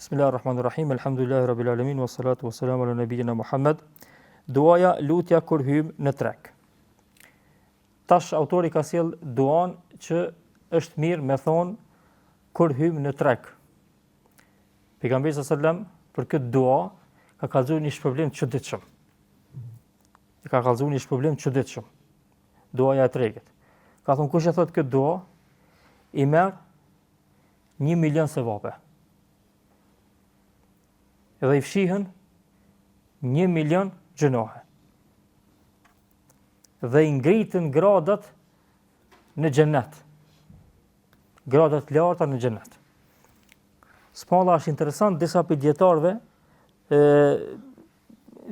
Bismillahirrahmanirrahim. Alhamdulillahi rabbil alamin wassalatu wassalamu ala nabiyyina Muhammad. Duaja, lutja kur hym në treg. Tash autori ka sjell duan që është mirë me thon kur hym në treg. Pejgamberi sallallahu alajhi wasallam për këtë dua ka kallëzuar një problem të çuditshëm. Ka kallëzuar një problem të çuditshëm. Duaja e tregit. Ka thonë kush e thot këtë dua i merr 1 milion sevape. Edhe i fshihen 1 milion gjënohe. Dhe i ngritën gradat në xhenet. Gradat larta në xhenet. Spalla është interesant, disa për dietarëve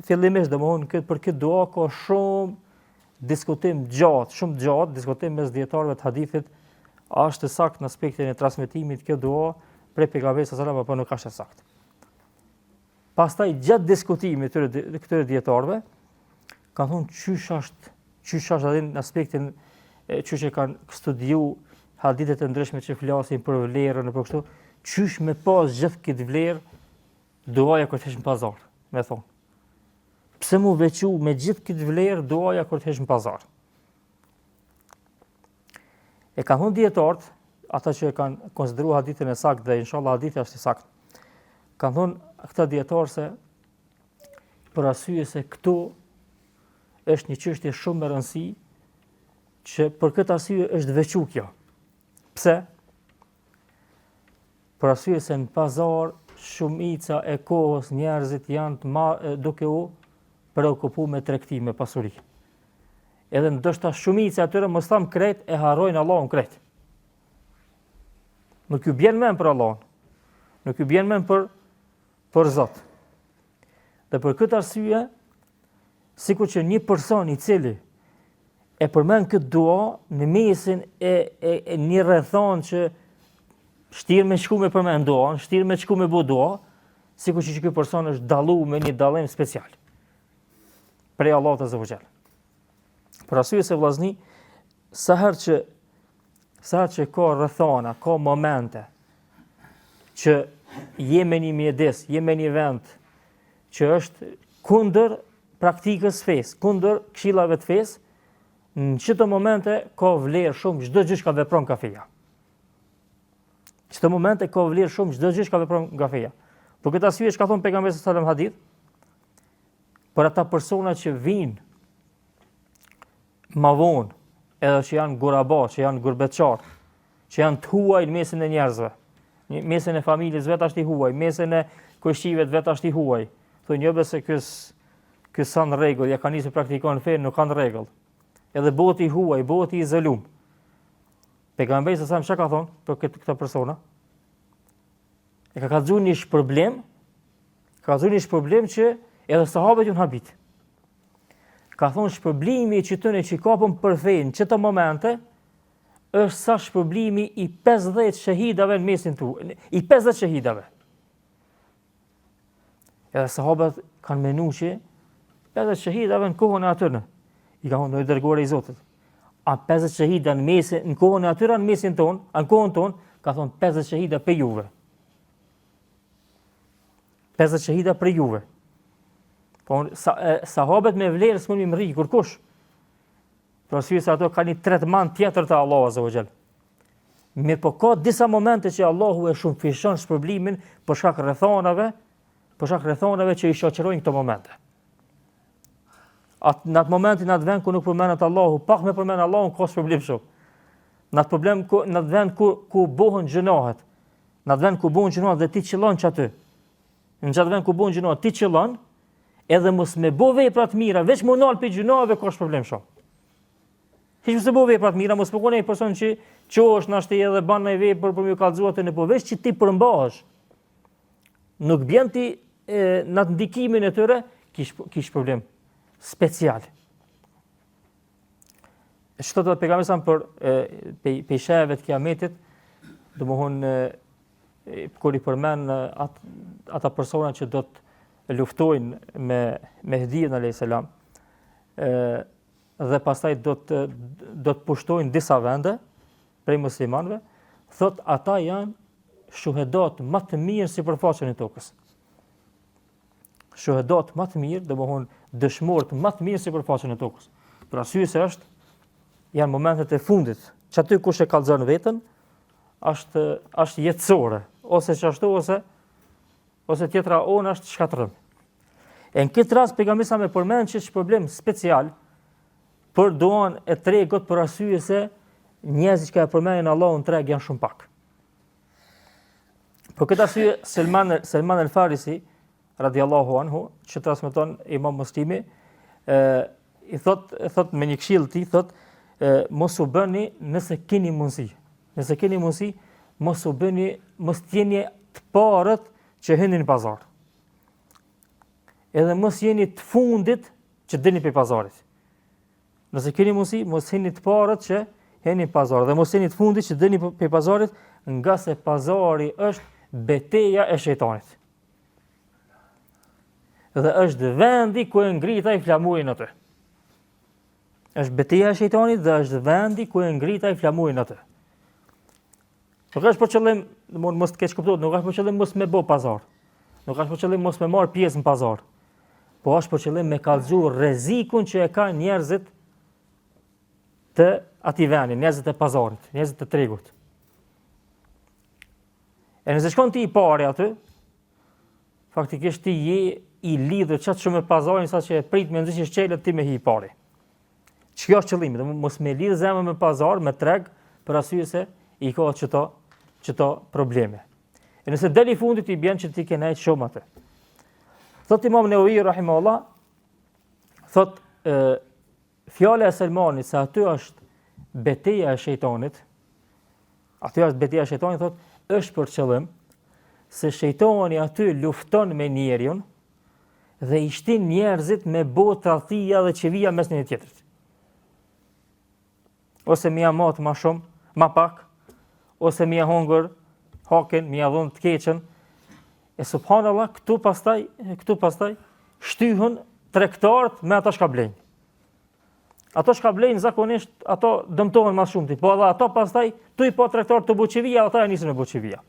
fillimisht domthonë për këtë dua ka shumë diskutim gjatë, diskutim mes dietarëve të hadithit, a është e saktë në aspektin e transmetimit kjo dua prej pejgamberit sallallahu alajhi wasallam apo nuk është e saktë. Pastaj gjatë diskutimit të këtyre dietarëve kanë thonë çysh është edhe në aspektin çysh e kanë studiu hadithet e ndryshme që flasin për vlerën apo kështu, çysh me pas gjithë këtë vlerë duaja kur të hesh në pazar, me thonë. Pse mu veçu me gjithë këtë vlerë duaja kur të hesh në pazar? E kanë thonë dietarët, ata që e kanë konsideruar hadithin e saktë dhe inshallah hadithi është i saktë. Kanë thonë këta dietarë se për arsye se këtu është një çështje shumë e rëndësishme që për këtë arsye është veçu kjo. Pse? Për arsye se në pazar shumica e kohës njerëzit janë duke u preokupuar me tregti, me pasuri. Edhe ndoshta shumica atyre mos tham krejt e harrojnë Allahun krejt. Nuk ju bjen mend për Allahun. Nuk ju bjen mend për Zot. Dhe për këtë arsye, sikur që një person i cili e përmend këtë dua në mesin e një rrethon që shtir me shku me përmend duan, shtir me shku me bu dua, sikur që ky person është dalluar me një dallim special prej Allahut azza wa jall. Për arsye se vllazni, sa herë që ka rrethona, ka momente që jemi një mjedis, jemi një vend që është kundër praktikës fesë, kundër këshillave të fesë, në çdo momente ka vlerë shumë çdo gjë që ka vepron kafeja. Çdo momente ka vlerë shumë çdo gjë që ka vepron kafeja. Për këtë arsye ka thënë pejgamberi sallallahu alajhi wasallam hadith, për ata persona që vinë ma vonë, edhe që janë guraba, që janë gurbetçar, që janë të huaj në mesin e njerëzve, mesin e familjes vet është i huaj, mesin e kushtimet vet është i huaj. Thonë jo se ky sa në rregull, ja kanë nisur praktikon fen, nuk kanë rregull. Edhe bëhet i huaj, bëhet i izolum. Pejgamberi sa çka ka thonë për këta persona? E ka kallëzuar një problem që edhe sahabët janë habit. Ka thonë shpërblimi që tyne që kapën për fen në çdo momente është sa shpërblimi i 50 shahidave në mesin tuaj, i 50 shahidave. Edhe sahabët kanë menuar që 50 shahidave në kohën e atyre. I ka thonë dërguari i Zotit. A 50 shahida në kohën e atyre në mesin ton, në kohën ton, ka thonë 50 shahida për juve. 50 shahida për juve. Po sahabët me vlerë s'mund mi mri kurkush. Për arsye se ato kanë një tretman tjetër të Allahu azza wa jall. Mirë po ka disa momente që Allahu e shumëfishon shpërblimin për shkak rrethonave që i shoqërojnë këto momente. Në atë momentin, në atë vend ku nuk përmendet Allahu, pak me përmend Allahun ka shpërblim shumë. Në atë vend ku bëhen gjinohet, dhe ti qëllon çaty. Në çatë vend ku bëhen gjinohet, ti qëllon, edhe mos me bëj vepra të mira, veç më nal pe gjinohave ka shpërblim shumë. Hiç mos e bëj vepra të mira, mos bëkon ai person që qohesh na shtej edhe ban ai vepër për më kallëzuar atë në poveç që ti përmbahesh. Nuk bjen ti në atë ndikimin e tyre kish problem special. Çto do të pejgamberi sa për peshave të kiametit, domthonë kur i përmend ata persona që do të luftojnë me Mehdiun alayhis salam, dhe pastaj do të pushtojnë disa vende prej muslimanëve, thot ata janë shuhedat më të mirë sipërfaqen e tokës. Shuhedat më të mirë, domthon dëshmorët më të mirë sipërfaqen e tokës. Për arsye se janë momentet e fundit, që aty kush e kallzon veten, është jetësore, ose çashtu ose tjetra ona është shkatërrim. E në këtë rast pejgamberi sa më përmend që është problem special për duan e tregut për arsye se njerëzit që e përmendin Allahun treg janë shumë pak. Për këtë arsye Selman el-Farisi radiallahu anhu, që transmeton Imam Muslimi, i thot me një këshill ti, thot mos u bëni nëse keni mundësi. Nëse keni mundësi, mos jeni të parët që hyni në pazar. Edhe mos jeni të fundit që dilni pe pazarit. Nëse keni mundësi, mos jeni të parët që hyni në pazar dhe mos jeni të fundit që dilni pe pazarit, nga se pazari është betejë e shejtanit. Dhe është vendi ku e ngritaj flamurin atë. Është betejë e shejtanit dhe është vendi ku e ngritaj flamurin atë. Nuk është për qëllim, mos të keq kuptohet, nuk është për qëllim mos me bë pazar. Nuk është për qëllim mos me marr pjesë në pazar. Po është për qëllim me kallëzu rrezikun që e kanë njerëzit të atij vendi, njerëzit e pazarit, njerëzit të tregut. E nëse shkon ti i pari aty, faktikisht ti je i lidhur çat shumë me pazarin sa që e prit me nxitje çelët ti me hi i pari. Ç'kjo është qëllimi, mos me lidh zemrën me pazar, me treg, për arsye se i ka çto probleme. E nëse deli i fundit i bën që ti ke nejt shumë atë. Thot Imam Newawi rahimahullah, thot fjala e Selmanit se aty është betejë e shejtanit, thot është për qëllim se shejtani aty lufton me njeriun dhe i shtin njerëzit me bë tradhtia dhe çevia mes njëri tjetrit. Ose më mat më shumë, më pak, ose më hungër, haken, më dhon të keqën. E subhanallahu, këtu pastaj shtyhën tregtarët me ata që blejnë. Ato që blejnë zakonisht, ato dëmtohen më shumë, po edhe ato pastaj tu i po tregtarët të buçivia, ata e nisin me buçivia.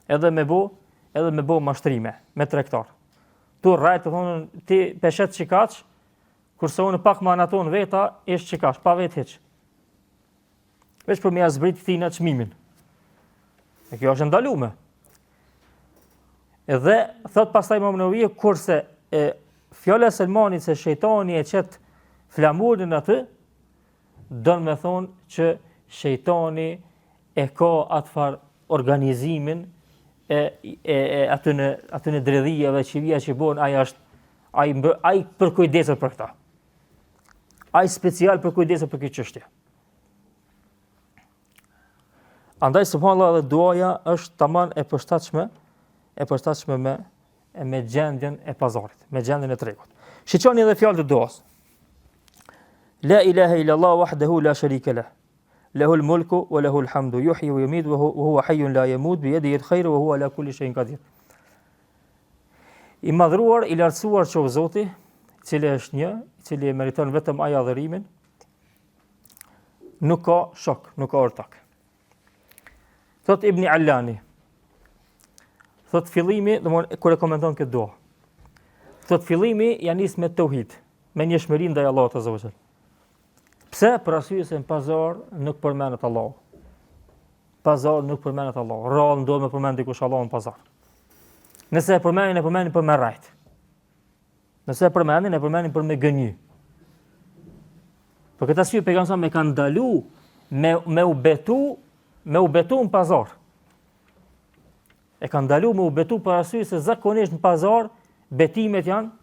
Edhe me bë mashtrime me tregtar. Tu rrajt të thonë ti peshet çikaç, kurse unë pak më anaton veta, ish çikaç, pa vetë hiç. Veç për me zbrit këtina çmimin. E kjo është ndaluar. Edhe thot pastaj Imam Newawi kurse fjala e Selmanit se shejtani e çet flamurin aty, don me thonë që shejtani e ka atfar organizimin e aty në dredhijave çivia që bën, ai për kujdeset për këta. Ai special për kujdeset për këtë çështje. Andaj subhanallahu dhe duaja është tamam e përshtatshme me gjendjen e pazarit, me gjendjen e tregut. Shiqoni edhe fjalët e duas. La ilaha illa Allah wahdahu la sharika lah. Lahul mulku wa lahul hamdu yuhyi wa yumiitu wa huwa hayyun la yamut bi yadihi al-khayru wa huwa ala kulli shay'in qadir. I madhruar, i lartësuar qoftë Zoti, i cili është një, i cili e meriton vetëm ai adhurimin, nuk ka shok, nuk ka ortak. Thot Ibn Allani, thot fillimi, kur e komenton këtë dua, thot fillimi janë nis me tauhid, me njëshmërinë ndaj Allahut azza wa jall. Pse? Për arsye se në pazar nuk përmendet Allahu. Pazar nuk përmendet Allahu. Rrallë ndodh me përmend dikush Allahun në pazar. Nëse e përmendin për me rajt. Nëse e përmendin për me gënjy. Për këtë arsye pejgamberi me kanë ndalu me u betu në pazar. E kanë ndalu me u betu për arsye se zakonisht në pazar betimet janë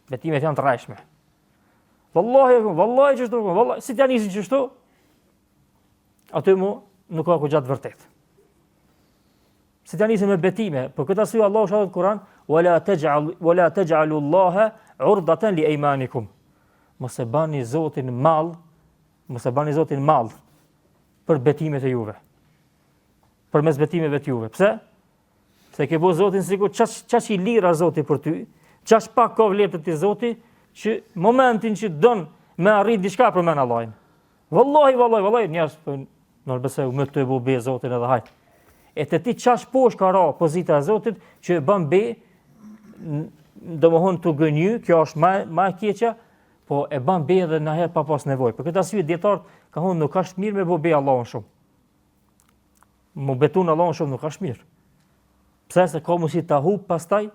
të rrajshme. Wallahi çështu, wallahi si t'ja nisin çështu. Aty nuk ka ku gjatë vërtet. Si t'ja nisin me betime, për këtë arsye Allahu shahut Kur'an, wala taj'alu Allaha 'urdatan li aymanikum. Mos e bani Zotin mall për betimet e juve. Përmes betimeve të juve. Pse? Se ke bëu Zotin sikur çaç i lira Zoti për ty, çaç pak ka vlerë ti Zoti, që momentin që don me arrit diçka përmend Allahin. Wallahi njerëz po nërbesë më të bu be Zotin edhe hajt. e të ti qash poshtë ka ra pozita e Zotit që e bën be, domethënë të gënjy, kjo është më e keqja, po e bën be edhe na herë pa pas nevojë. Për këtë arsye dietar ka thonë nuk është mirë me bo be Allahun shumë. Mu betun Allahun shumë nuk është mirë. Pse se ka mundësi ta hub pastaj,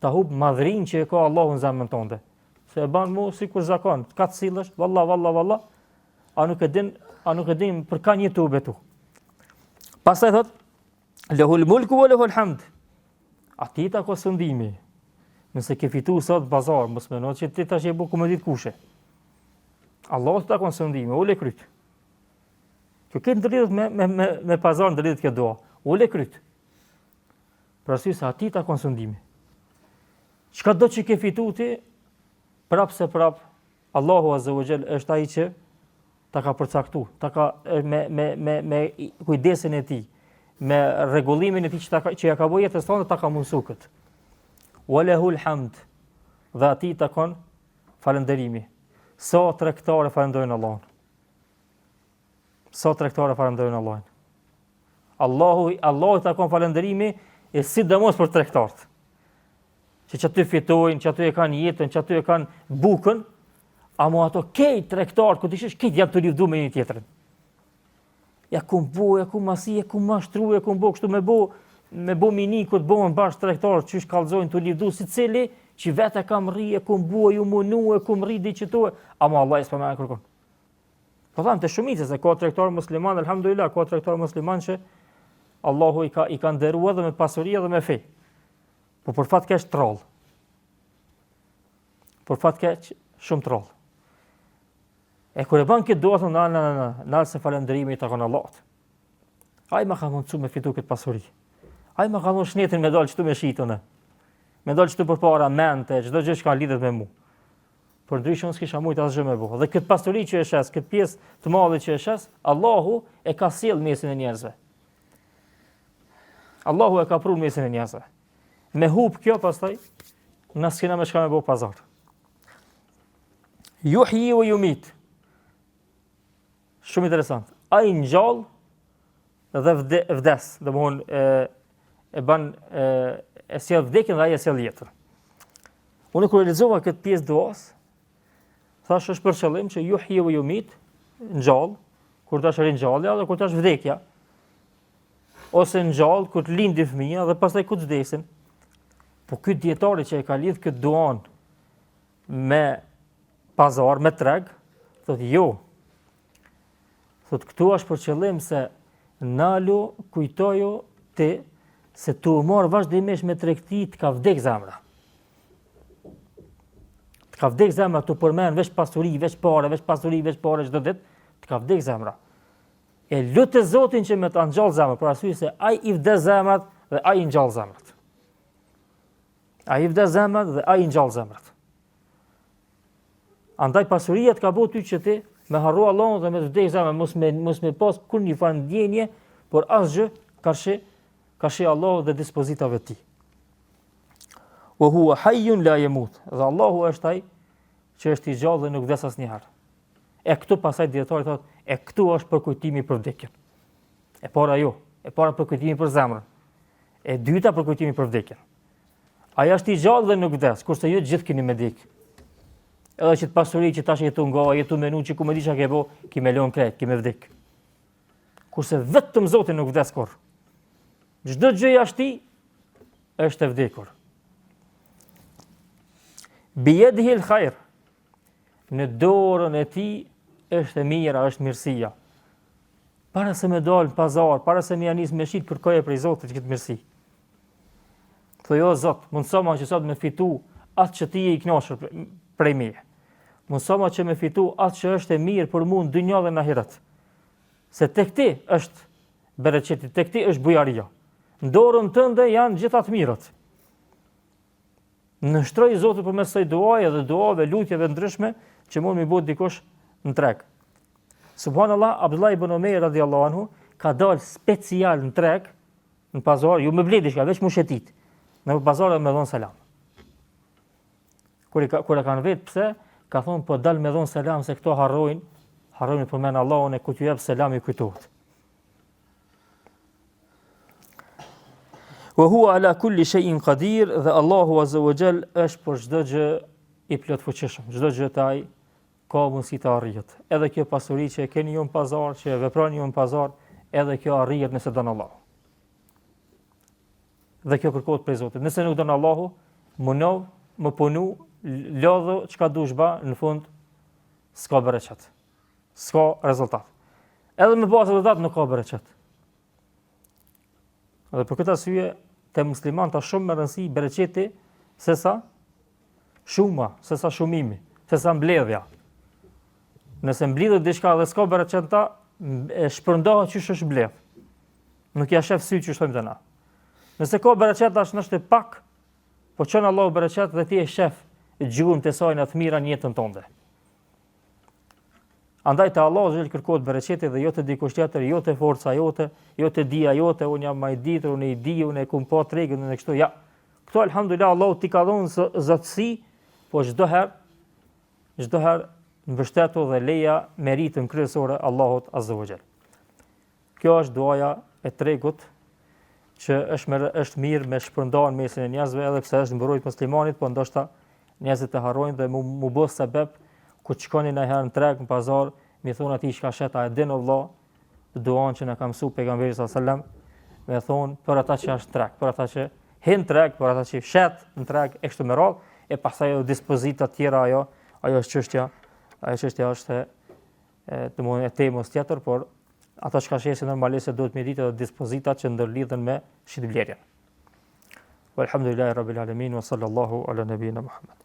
ta hub madhrinë që e ka Allahu në zemrën tënde. Se e bën mu sikur zakon, ka të sillesh, valla, a nuk e din për ka një të betu. Pastaj thot, lehul mulku wa lehul hamd. Ati ta ka sëndimi. Nëse ke fitu sot bazar, mos mendoj që ti tash e bu ku më dit kushe. Allahu ta ka sëndimi, ule kryt. Kjo ke ndërlidhet me pazar, ndërlidhet kjo dua. Ule kryt. Për arsye se ati ta ka sëndimi. Çka do që ke fitu ti, prap Allahu Azza wa Jall është ai që ta ka përcaktuar, ta ka me kujdesin e tij, me rregullimin e tij që ja ka bërë jetën tonë, ta ka mundsuar kët. Walehul hamd, dhe ati takon falënderimi. Sa tregtarë falënderojnë Allahun. Sa tregtarë falënderojnë Allahun. Allahu takon falënderimi e sidomos për tregtarët. Që aty fitojnë, që aty e kanë jetën, që aty e kanë bukën, ama ato kejt tregtarët, ku dishesh kejt janë të livdu me një tjetrin. Ja kum bo, ja kum masi, ja kum mashtru, ja kum bo kështu me bo minikut, bohen bashkë tregtarët, që shkallzojnë të livdu si cili, që vete kam rri, e kum bo, ju munu, e kum rri diqitohe, ama Allah e s'pa me e kërkon. Po thamë të shumicës, se ka tregtarë musliman, alhamdulillah, ka tregtarë musliman që Allahu i ka nderu edhe me pasuria dhe me fe. Po për fat keq troll. Për fat keq shumë troll. E kur e bën këtë dua thonë na se falënderimi i takon Allahut. Ai më ka mundsu me fitu këtë pasuri. Ai më ka dhënë shnetin me dal çtu me shitun. Me dal çtu përpara mente, çdo gjë që ka lidhet me mua. Por ndryshe unë s'kisha mujt asgjë me bëu. Dhe këtë pasuri që e shes, këtë pjesë të madhe që e shes, Allahu e ka sjell mesin e njerëzve. Allahu e ka pru mesin e njerëzve. Me hub kjo pastaj, na s'kena me shka me bëu pazar. Yuhyi wa yumit. Shumë interesant. Ai ngjall dhe vdes, domthonë e sjell vdekjen dhe ai e sjell jetën. Unë kur lexova këtë pjesë duas, thash është për qëllim që yuhyi wa yumit, ngjall, kur tash rin ngjallja dhe kur tash vdekja. Ose ngjall kur të lindi fëmia dhe pastaj kur të vdesin. Po ky dietari që e ka lidh këtë duan me pazar, me treg, thotë jo. Thotë këtu është për qëllim se nalu kujtoju ti se tu marr vazhdimisht me tregti të ka vdek zemra. Të ka vdek zemra, tu përmend veç pasuri, veç pare, çdo ditë, të ka vdek zemra. E lutë Zotin që me të ngjall zemra, për arsye se ai i vdes zemrat dhe ai i ngjall zemrat. Ai i vdes zemrat dhe ai i ngjall zemrat. Andaj pasuria të ka bëu ty që ti me harru Allahun dhe me të vdek zemra, mos me pas kur një farë ndjenje, por asgjë ka shi Allahu dhe dispozitave të tij. Wa huwa hayyun la yamut. Dhe Allahu është ai që është i gjallë dhe nuk vdes asnjëherë. E këtu pasaj dietari thotë, e këtu është për kujtimi për vdekjen. E para jo, e para për kujtimi për zemrën. E dyta për kujtimi për vdekjen. Ai është i gjallë dhe nuk vdes, kurse ju gjithë keni me vdek. Edhe që të pasuri që tash jetu nga, jetu menu që ku me di që ke bo, ki me lon krejt, ki me vdek. Kurse vetëm Zotin nuk vdes kur. Çdo gjë jashtë është e vdekur. Biyadihi al-khair. Në dorën e tij është e mira, është mirësia. Para se me dal në pazar, para se me janis me shit, kërkoje prej Zotit këtë mirësi. Thoj, jo Zot, mundësoma që sot me fitu atë që ti je i kënaqur prej meje. Mundësoma që me fitu atë që është e mirë për mua në dynjë dhe në ahiret. Se tek ti është bereqeti, tek ti është bujaria. Në dorën tënde janë gjitha të mirët. Nështroj Zotit përmes kësaj duaje dhe duave, lutjeve ndryshme që mund mi bëj dikush në treg. Subhanallah, Abdullah ibn Omer radhiyallahu anhu ka dalë special në treg, në pazar, ju me bledi shka, veç mu shetit, në pazar dhe me dhonë selam. Kur e kanë vetë pse, ka thonë po dal me dhonë selam se këto harrojnë përmen Allahun e ku t'ju jep selam i kujtohet. Wa huwa ala kulli shay'in qadir, dhe Allahu azza wa jall është për çdo gjë i plotfuqishëm. Çdo gjë taj ka mundësi të arrihet. Edhe kjo pasuri që e keni ju në pazar, që e veproni ju në pazar, edhe kjo arrihet nëse don Allahu. Dhe kjo kërkohet prej Zotit. Nëse nuk don Allahu, munov, më punu, lodhë çka dush ba, në fund s'ka bereqet. S'ka rezultat. Edhe me pas rezultat nuk ka bereqet. Dhe për këtë arsye te muslimanët është shumë më rëndësi bereqeti sesa shuma, sesa shumimi, sesa mbledhja. Nëse mbledhet diçka dhe s'ka bereqet ta, e shpërndahet çysh është mbledh. Nuk ja shef sy çysh thojmë na. Nëse ka bereqet tash është pak, po çon Allahu bereqet dhe ti e shef gjuhën të saj në të mira në jetën tënde. Andaj te Allahu xhel kërkohet bereqeti dhe jo te dikush tjetër, jo te forca jote, jo te dia jote, unë jam më i ditur, unë i di, unë e kum pa tregën në kështu. Ja. Këto alhamdulillah Allahu ti ka dhënë zotësi, po çdo herë mbështetu dhe leja meritën kryesore Allahut azza wa jall. Kjo është duaja e tregut që është mirë me shpërndarë mesin e njerëzve, edhe pse është mbrojtje muslimanit, po ndoshta njerëzit e harrojnë dhe mu bë sebeb ku të shkoni në herë në treg, në pazar, mi thonë ati shka sheta e din o vlla, duan që në kam su pejgamberi s.a.s. me thonë për ata që është treg, për ata që hin treg, për ata që shet në treg, e kështu me radhë, e pastaj edhe dispozita tjera ajo është çështja është të mund e temës tjetër, por ato që ka shesin normalisht se duhet me ditë edhe dispozitat që ndërlidhen me shitblerjen. Walhamdulillahi rabbil alamin wa sallallahu ala nabiyina Muhammad.